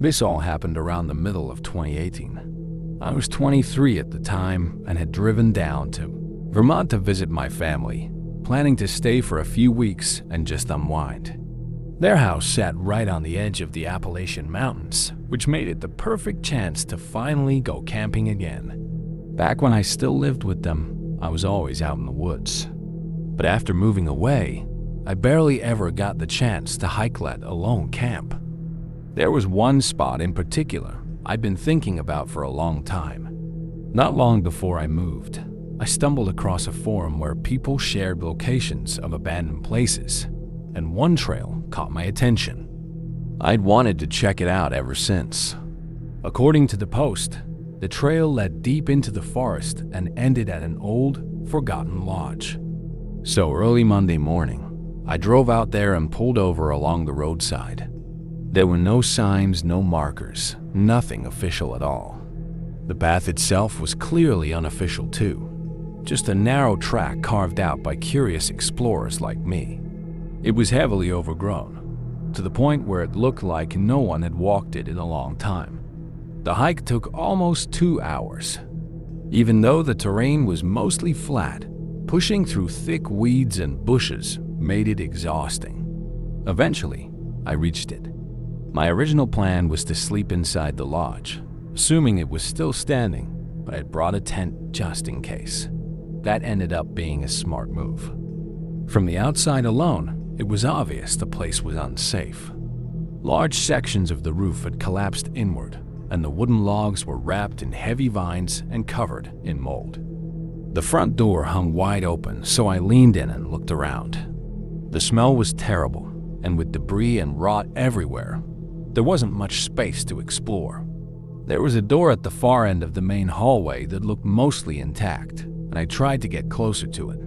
This all happened around the middle of 2018. I was 23 at the time and had driven down to Vermont to visit my family, planning to stay for a few weeks and just unwind. Their house sat right on the edge of the Appalachian Mountains, which made it the perfect chance to finally go camping again. Back when I still lived with them, I was always out in the woods. But after moving away, I barely ever got the chance to hike let alone camp. There was one spot in particular I'd been thinking about for a long time. Not long before I moved, I stumbled across a forum where people shared locations of abandoned places, and one trail caught my attention. I'd wanted to check it out ever since. According to the post, the trail led deep into the forest and ended at an old, forgotten lodge. So early Monday morning, I drove out there and pulled over along the roadside. There were no signs, no markers, nothing official at all. The path itself was clearly unofficial too, just a narrow track carved out by curious explorers like me. It was heavily overgrown, to the point where it looked like no one had walked it in a long time. The hike took almost 2 hours. Even though the terrain was mostly flat, pushing through thick weeds and bushes made it exhausting. Eventually, I reached it. My original plan was to sleep inside the lodge, assuming it was still standing, but I'd brought a tent just in case. That ended up being a smart move. From the outside alone, it was obvious the place was unsafe. Large sections of the roof had collapsed inward, and the wooden logs were wrapped in heavy vines and covered in mold. The front door hung wide open, so I leaned in and looked around. The smell was terrible, and with debris and rot everywhere, there wasn't much space to explore. There was a door at the far end of the main hallway that looked mostly intact, and I tried to get closer to it.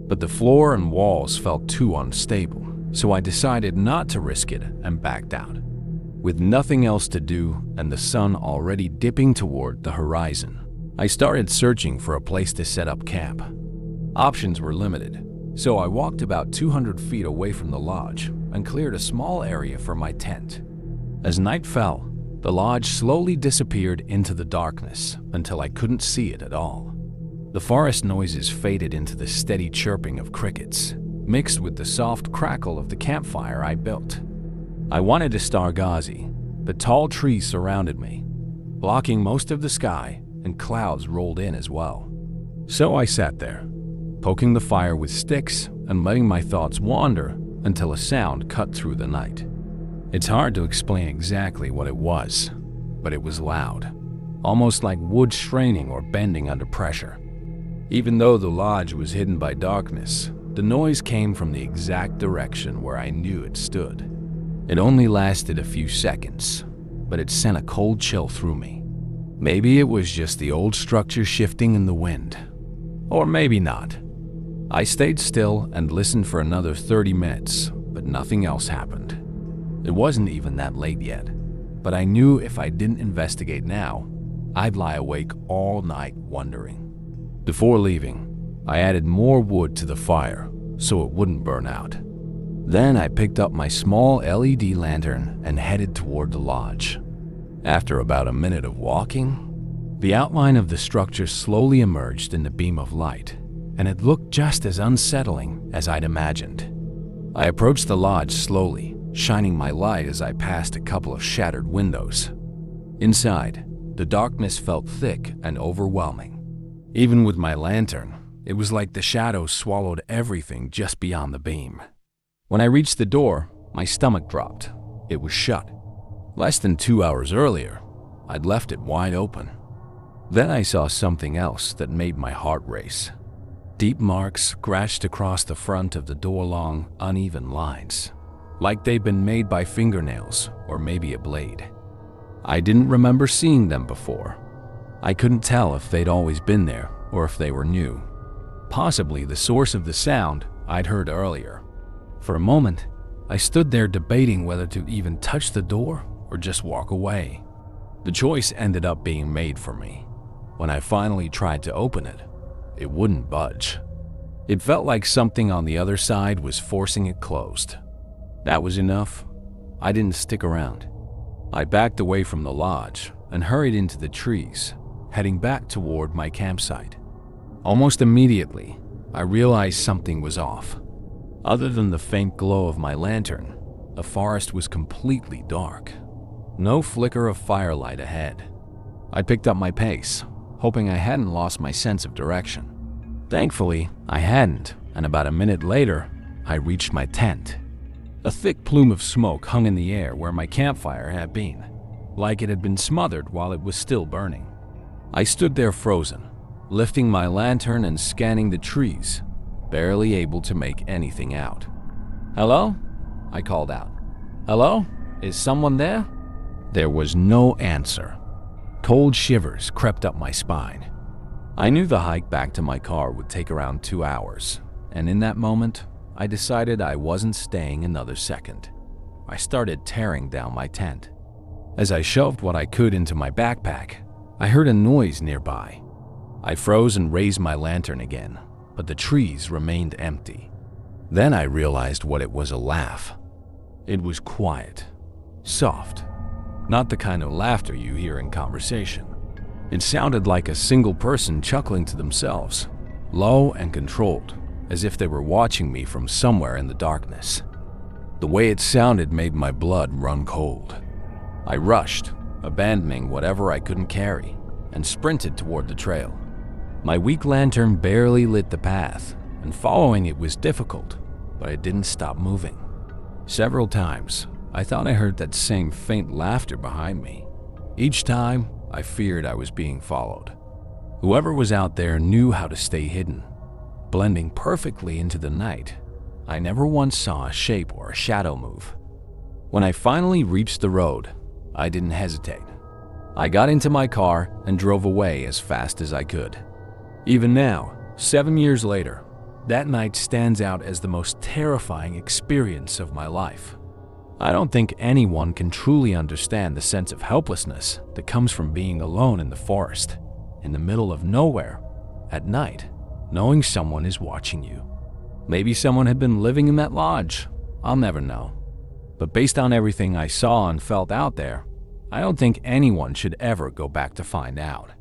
But the floor and walls felt too unstable, so I decided not to risk it and backed out. With nothing else to do and the sun already dipping toward the horizon, I started searching for a place to set up camp. Options were limited, so I walked about 200 feet away from the lodge and cleared a small area for my tent. As night fell, the lodge slowly disappeared into the darkness until I couldn't see it at all. The forest noises faded into the steady chirping of crickets, mixed with the soft crackle of the campfire I built. I wanted to stargaze, but tall trees surrounded me, blocking most of the sky, and clouds rolled in as well. So I sat there, poking the fire with sticks and letting my thoughts wander until a sound cut through the night. It's hard to explain exactly what it was, but it was loud, almost like wood straining or bending under pressure. Even though the lodge was hidden by darkness, the noise came from the exact direction where I knew it stood. It only lasted a few seconds, but it sent a cold chill through me. Maybe it was just the old structure shifting in the wind. Or maybe not. I stayed still and listened for another 30 minutes, but nothing else happened. It wasn't even that late yet, but I knew if I didn't investigate now, I'd lie awake all night wondering. Before leaving, I added more wood to the fire so it wouldn't burn out. Then I picked up my small LED lantern and headed toward the lodge. After about a minute of walking, the outline of the structure slowly emerged in the beam of light, and it looked just as unsettling as I'd imagined. I approached the lodge slowly, shining my light as I passed a couple of shattered windows. Inside, the darkness felt thick and overwhelming. Even with my lantern, it was like the shadows swallowed everything just beyond the beam. When I reached the door, my stomach dropped. It was shut. Less than 2 hours earlier, I'd left it wide open. Then I saw something else that made my heart race. Deep marks scratched across the front of the door along uneven lines, like they'd been made by fingernails or maybe a blade. I didn't remember seeing them before. I couldn't tell if they'd always been there or if they were new. Possibly the source of the sound I'd heard earlier. For a moment, I stood there debating whether to even touch the door or just walk away. The choice ended up being made for me. When I finally tried to open it, it wouldn't budge. It felt like something on the other side was forcing it closed. That was enough. I didn't stick around. I backed away from the lodge and hurried into the trees, heading back toward my campsite. Almost immediately, I realized something was off. Other than the faint glow of my lantern, the forest was completely dark. No flicker of firelight ahead. I picked up my pace, hoping I hadn't lost my sense of direction. Thankfully, I hadn't, and about a minute later, I reached my tent. A thick plume of smoke hung in the air where my campfire had been, like it had been smothered while it was still burning. I stood there frozen, lifting my lantern and scanning the trees, barely able to make anything out. "Hello?" I called out. "Hello? Is someone there?" There was no answer. Cold shivers crept up my spine. I knew the hike back to my car would take around 2 hours, and in that moment, I decided I wasn't staying another second. I started tearing down my tent. As I shoved what I could into my backpack, I heard a noise nearby. I froze and raised my lantern again, but the trees remained empty. Then I realized what it was: a laugh. It was quiet, soft, not the kind of laughter you hear in conversation. It sounded like a single person chuckling to themselves, low and controlled, as if they were watching me from somewhere in the darkness. The way it sounded made my blood run cold. I rushed, abandoning whatever I couldn't carry, and sprinted toward the trail. My weak lantern barely lit the path, and following it was difficult, but I didn't stop moving. Several times, I thought I heard that same faint laughter behind me. Each time, I feared I was being followed. Whoever was out there knew how to stay hidden, blending perfectly into the night. I never once saw a shape or a shadow move. When I finally reached the road, I didn't hesitate. I got into my car and drove away as fast as I could. Even now, 7 years later, that night stands out as the most terrifying experience of my life. I don't think anyone can truly understand the sense of helplessness that comes from being alone in the forest, in the middle of nowhere, at night, knowing someone is watching you. Maybe someone had been living in that lodge. I'll never know. But based on everything I saw and felt out there, I don't think anyone should ever go back to find out.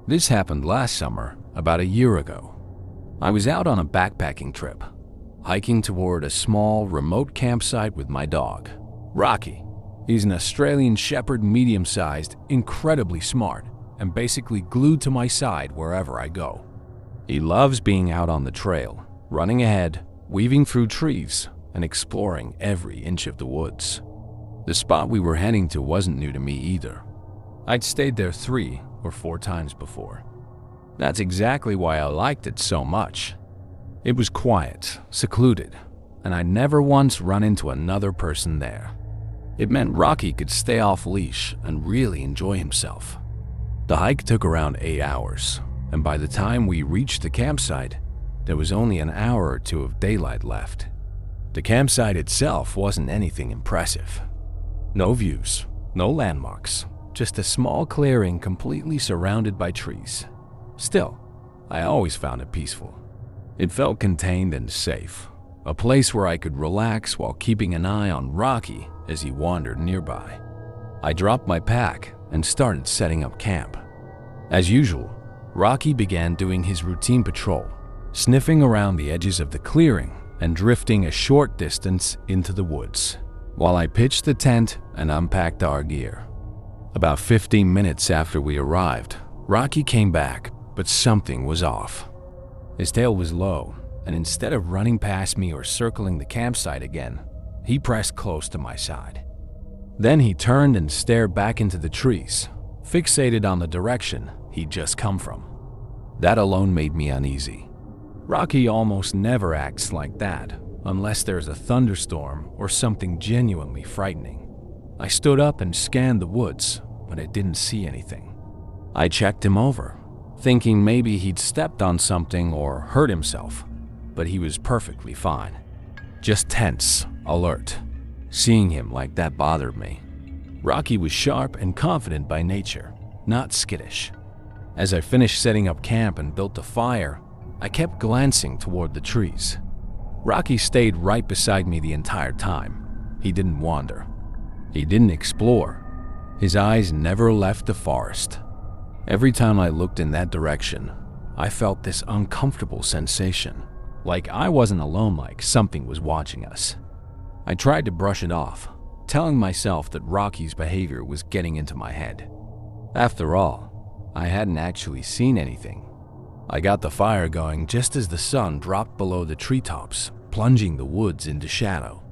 This happened last summer, about a year ago. I was out on a backpacking trip, hiking toward a small, remote campsite with my dog, Rocky. He's an Australian Shepherd, medium-sized, incredibly smart, and basically glued to my side wherever I go. He loves being out on the trail, running ahead, weaving through trees, and exploring every inch of the woods. The spot we were heading to wasn't new to me either. I'd stayed there 3 or 4 times before. That's exactly why I liked it so much. It was quiet, secluded, and I'd never once run into another person there. It meant Rocky could stay off leash and really enjoy himself. The hike took around 8 hours, and by the time we reached the campsite, there was only an hour or 2 of daylight left. The campsite itself wasn't anything impressive. No views, no landmarks, just a small clearing completely surrounded by trees. Still, I always found it peaceful. It felt contained and safe, a place where I could relax while keeping an eye on Rocky as he wandered nearby. I dropped my pack and started setting up camp. As usual, Rocky began doing his routine patrol, sniffing around the edges of the clearing and drifting a short distance into the woods, while I pitched the tent and unpacked our gear. About 15 minutes after we arrived, Rocky came back, but something was off. His tail was low, and instead of running past me or circling the campsite again, he pressed close to my side. Then he turned and stared back into the trees, fixated on the direction he'd just come from. That alone made me uneasy. Rocky almost never acts like that, unless there's a thunderstorm or something genuinely frightening. I stood up and scanned the woods, but I didn't see anything. I checked him over, thinking maybe he'd stepped on something or hurt himself, but he was perfectly fine. Just tense, alert. Seeing him like that bothered me. Rocky was sharp and confident by nature, not skittish. As I finished setting up camp and built a fire, I kept glancing toward the trees. Rocky stayed right beside me the entire time. He didn't wander. He didn't explore. His eyes never left the forest. Every time I looked in that direction, I felt this uncomfortable sensation, like I wasn't alone, like something was watching us. I tried to brush it off, telling myself that Rocky's behavior was getting into my head. After all, I hadn't actually seen anything. I got the fire going just as the sun dropped below the treetops, plunging the woods into shadow.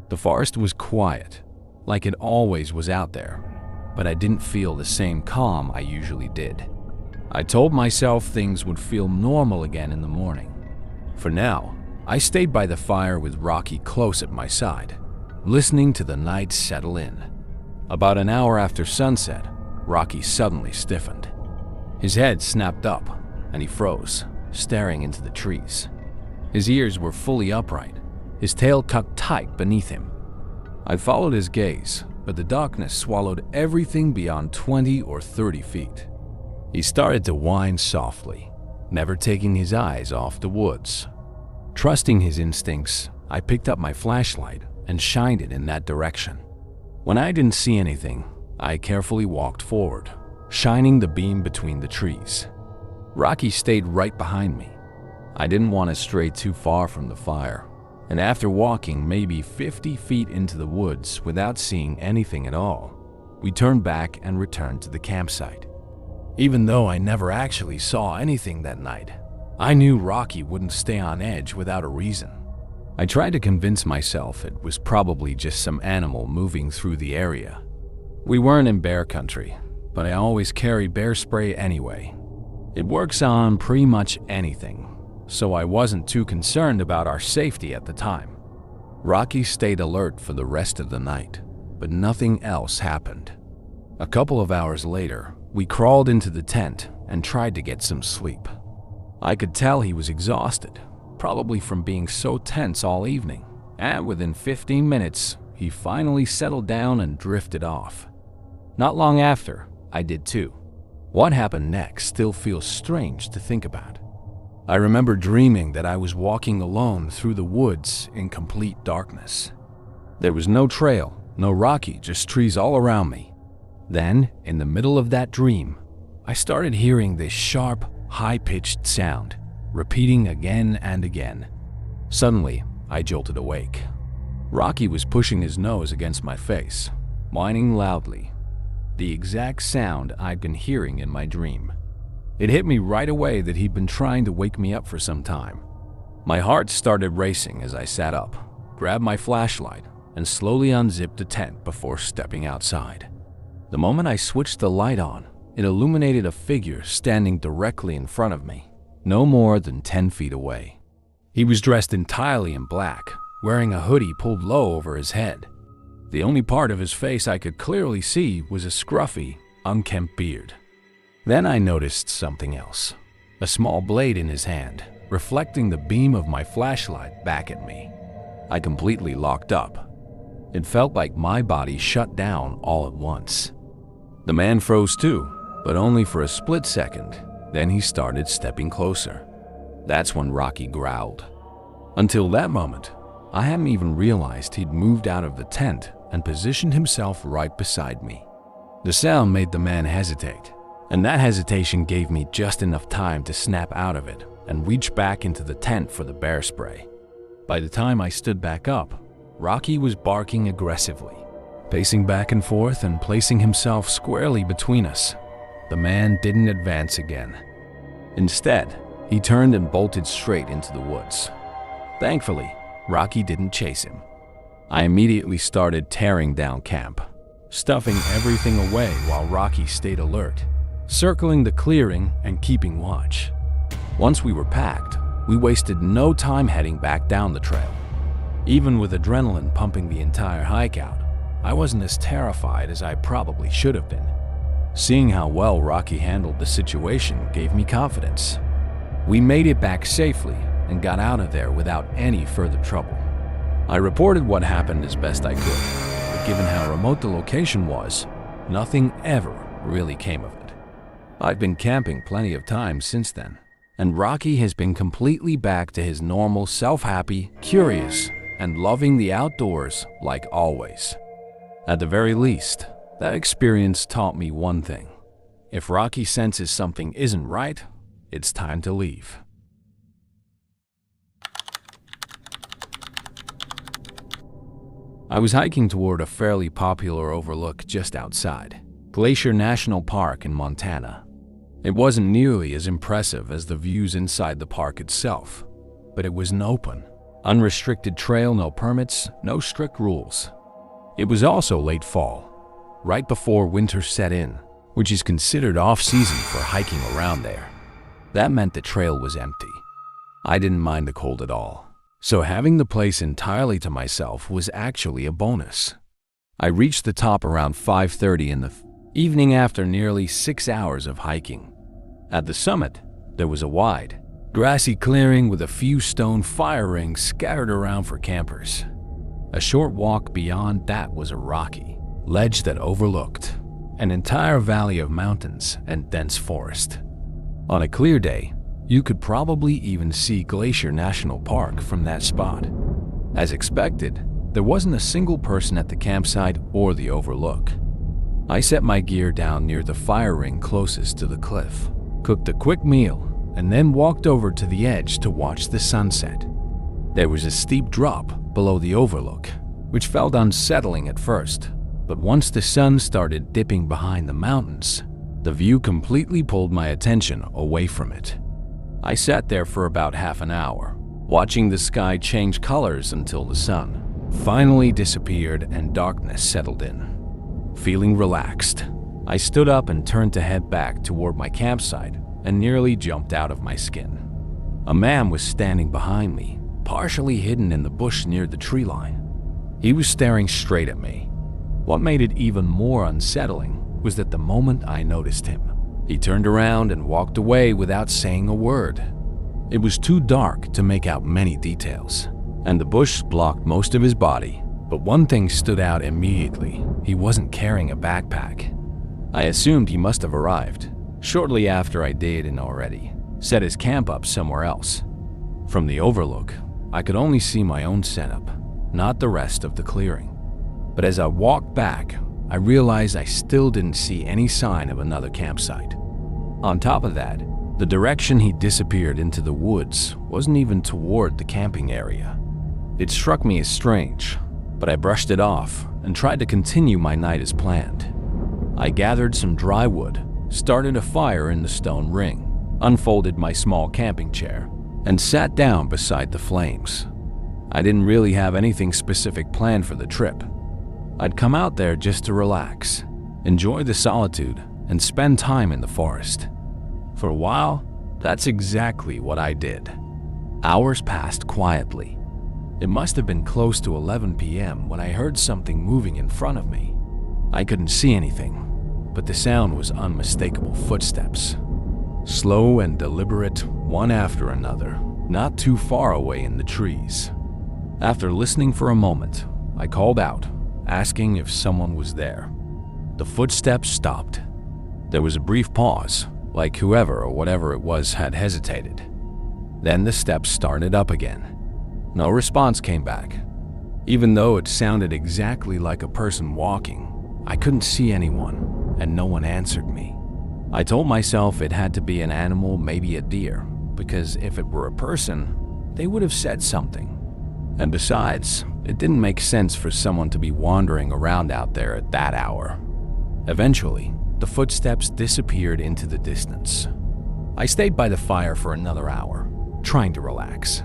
The forest was quiet, like it always was out there, but I didn't feel the same calm I usually did. I told myself things would feel normal again in the morning. For now, I stayed by the fire with Rocky close at my side, listening to the night settle in. About an hour after sunset, Rocky suddenly stiffened. His head snapped up, and he froze, staring into the trees. His ears were fully upright, his tail tucked tight beneath him. I followed his gaze, but the darkness swallowed everything beyond 20 or 30 feet. He started to whine softly, never taking his eyes off the woods. Trusting his instincts, I picked up my flashlight and shined it in that direction. When I didn't see anything, I carefully walked forward, shining the beam between the trees. Rocky stayed right behind me. I didn't want to stray too far from the fire, and after walking maybe 50 feet into the woods without seeing anything at all, we turned back and returned to the campsite. Even though I never actually saw anything that night, I knew Rocky wouldn't stay on edge without a reason. I tried to convince myself it was probably just some animal moving through the area. We weren't in bear country, but I always carry bear spray anyway. It works on pretty much anything, so I wasn't too concerned about our safety at the time. Rocky stayed alert for the rest of the night, but nothing else happened. A couple of hours later, we crawled into the tent and tried to get some sleep. I could tell he was exhausted, probably from being so tense all evening, and within 15 minutes, he finally settled down and drifted off. Not long after, I did too. What happened next still feels strange to think about. I remember dreaming that I was walking alone through the woods in complete darkness. There was no trail, no Rocky, just trees all around me. Then, in the middle of that dream, I started hearing this sharp, high-pitched sound, repeating again and again. Suddenly, I jolted awake. Rocky was pushing his nose against my face, whining loudly. The exact sound I'd been hearing in my dream. It hit me right away that he'd been trying to wake me up for some time. My heart started racing as I sat up, grabbed my flashlight, and slowly unzipped the tent before stepping outside. The moment I switched the light on, it illuminated a figure standing directly in front of me, no more than 10 feet away. He was dressed entirely in black, wearing a hoodie pulled low over his head. The only part of his face I could clearly see was a scruffy, unkempt beard. Then I noticed something else, a small blade in his hand, reflecting the beam of my flashlight back at me. I completely locked up. It felt like my body shut down all at once. The man froze too, but only for a split second. Then he started stepping closer. That's when Rocky growled. Until that moment, I hadn't even realized he'd moved out of the tent and positioned himself right beside me. The sound made the man hesitate, and that hesitation gave me just enough time to snap out of it and reach back into the tent for the bear spray. By the time I stood back up, Rocky was barking aggressively, pacing back and forth and placing himself squarely between us. The man didn't advance again. Instead, he turned and bolted straight into the woods. Thankfully, Rocky didn't chase him. I immediately started tearing down camp, stuffing everything away while Rocky stayed alert, circling the clearing and keeping watch. Once we were packed, we wasted no time heading back down the trail. Even with adrenaline pumping the entire hike out, I wasn't as terrified as I probably should have been. Seeing how well Rocky handled the situation gave me confidence. We made it back safely and got out of there without any further trouble. I reported what happened as best I could, but given how remote the location was, nothing ever really came of it. I've been camping plenty of times since then, and Rocky has been completely back to his normal self-happy, curious, and loving the outdoors like always. At the very least, that experience taught me one thing. If Rocky senses something isn't right, it's time to leave. I was hiking toward a fairly popular overlook just outside, Glacier National Park in Montana. It wasn't nearly as impressive as the views inside the park itself, but it was an open, unrestricted trail, no permits, no strict rules. It was also late fall, right before winter set in, which is considered off-season for hiking around there. That meant the trail was empty. I didn't mind the cold at all, so having the place entirely to myself was actually a bonus. I reached the top around 5:30 in the evening after nearly 6 hours of hiking. At the summit, there was a wide, grassy clearing with a few stone fire rings scattered around for campers. A short walk beyond that was a rocky ledge that overlooked an entire valley of mountains and dense forest. On a clear day, you could probably even see Glacier National Park from that spot. As expected, there wasn't a single person at the campsite or the overlook. I set my gear down near the fire ring closest to the cliff, cooked a quick meal, and then walked over to the edge to watch the sunset. There was a steep drop below the overlook, which felt unsettling at first, but once the sun started dipping behind the mountains, the view completely pulled my attention away from it. I sat there for about half an hour, watching the sky change colors until the sun finally disappeared and darkness settled in. Feeling relaxed, I stood up and turned to head back toward my campsite and nearly jumped out of my skin. A man was standing behind me, partially hidden in the bush near the tree line. He was staring straight at me. What made it even more unsettling was that the moment I noticed him, he turned around and walked away without saying a word. It was too dark to make out many details, and the bush blocked most of his body, but one thing stood out immediately. He wasn't carrying a backpack. I assumed he must have arrived shortly after I did already set his camp up somewhere else. From the overlook, I could only see my own setup, not the rest of the clearing. But as I walked back, I realized I still didn't see any sign of another campsite. On top of that, the direction he disappeared into the woods wasn't even toward the camping area. It struck me as strange, but I brushed it off and tried to continue my night as planned. I gathered some dry wood, started a fire in the stone ring, unfolded my small camping chair, and sat down beside the flames. I didn't really have anything specific planned for the trip. I'd come out there just to relax, enjoy the solitude, and spend time in the forest. For a while, that's exactly what I did. Hours passed quietly. It must have been close to 11 p.m. when I heard something moving in front of me. I couldn't see anything, but the sound was unmistakable footsteps. Slow and deliberate, one after another, not too far away in the trees. After listening for a moment, I called out, asking if someone was there. The footsteps stopped. There was a brief pause, like whoever or whatever it was had hesitated. Then the steps started up again. No response came back. Even though it sounded exactly like a person walking, I couldn't see anyone, and no one answered me. I told myself it had to be an animal, maybe a deer, because if it were a person, they would have said something. And besides, it didn't make sense for someone to be wandering around out there at that hour. Eventually, the footsteps disappeared into the distance. I stayed by the fire for another hour, trying to relax.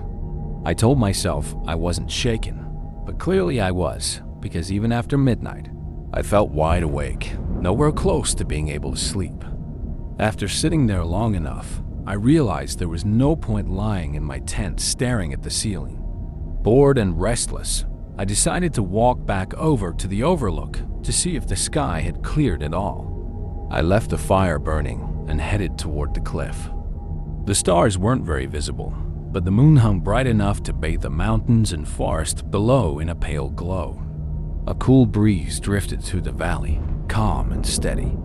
I told myself I wasn't shaken, but clearly I was, because even after midnight, I felt wide awake, nowhere close to being able to sleep. After sitting there long enough, I realized there was no point lying in my tent staring at the ceiling. Bored and restless, I decided to walk back over to the overlook to see if the sky had cleared at all. I left the fire burning and headed toward the cliff. The stars weren't very visible, but the moon hung bright enough to bathe the mountains and forest below in a pale glow. A cool breeze drifted through the valley, calm and steady.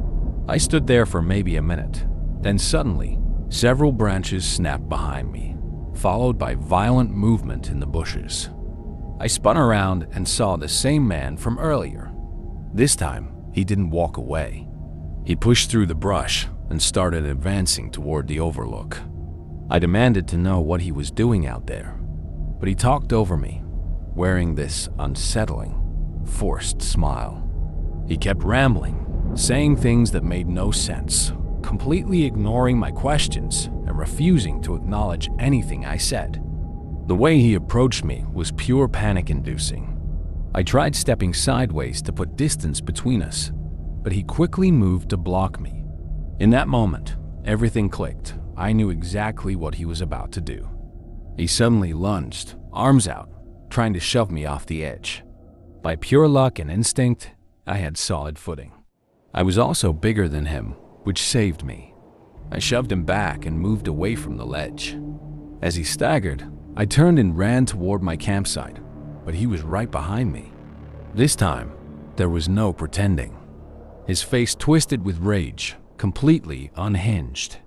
I stood there for maybe a minute. Then suddenly, Several branches snapped behind me, followed by violent movement in the bushes. I spun around and saw the same man from earlier. This time, he didn't walk away. He pushed through the brush and started advancing toward the overlook. I demanded to know what he was doing out there, but he talked over me, wearing this unsettling, forced smile. He kept rambling, saying things that made no sense, completely ignoring my questions and refusing to acknowledge anything I said. The way he approached me was pure panic-inducing. I tried stepping sideways to put distance between us, but he quickly moved to block me. In that moment, everything clicked. I knew exactly what he was about to do. He suddenly lunged, arms out, trying to shove me off the edge. By pure luck and instinct, I had solid footing. I was also bigger than him, which saved me. I shoved him back and moved away from the ledge. As he staggered, I turned and ran toward my campsite, but he was right behind me. This time, there was no pretending. His face twisted with rage, completely unhinged.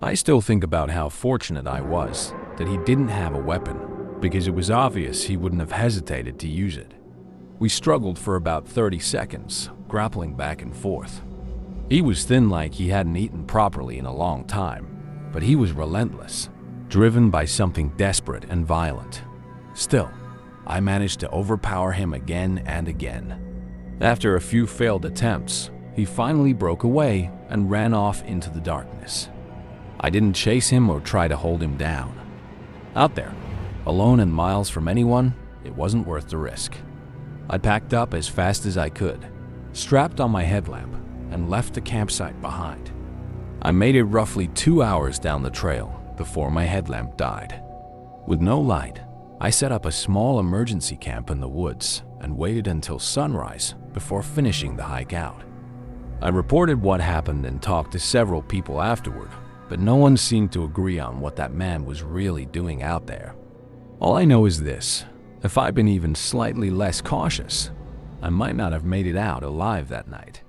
I still think about how fortunate I was that he didn't have a weapon, because it was obvious he wouldn't have hesitated to use it. We struggled for about 30 seconds, grappling back and forth. He was thin like he hadn't eaten properly in a long time, but he was relentless, driven by something desperate and violent. Still, I managed to overpower him again and again. After a few failed attempts, he finally broke away and ran off into the darkness. I didn't chase him or try to hold him down. Out there, alone and miles from anyone, it wasn't worth the risk. I packed up as fast as I could, strapped on my headlamp, and left the campsite behind. I made it roughly 2 hours down the trail before my headlamp died. With no light, I set up a small emergency camp in the woods and waited until sunrise before finishing the hike out. I reported what happened and talked to several people afterward, but no one seemed to agree on what that man was really doing out there. All I know is this: if I'd been even slightly less cautious, I might not have made it out alive that night.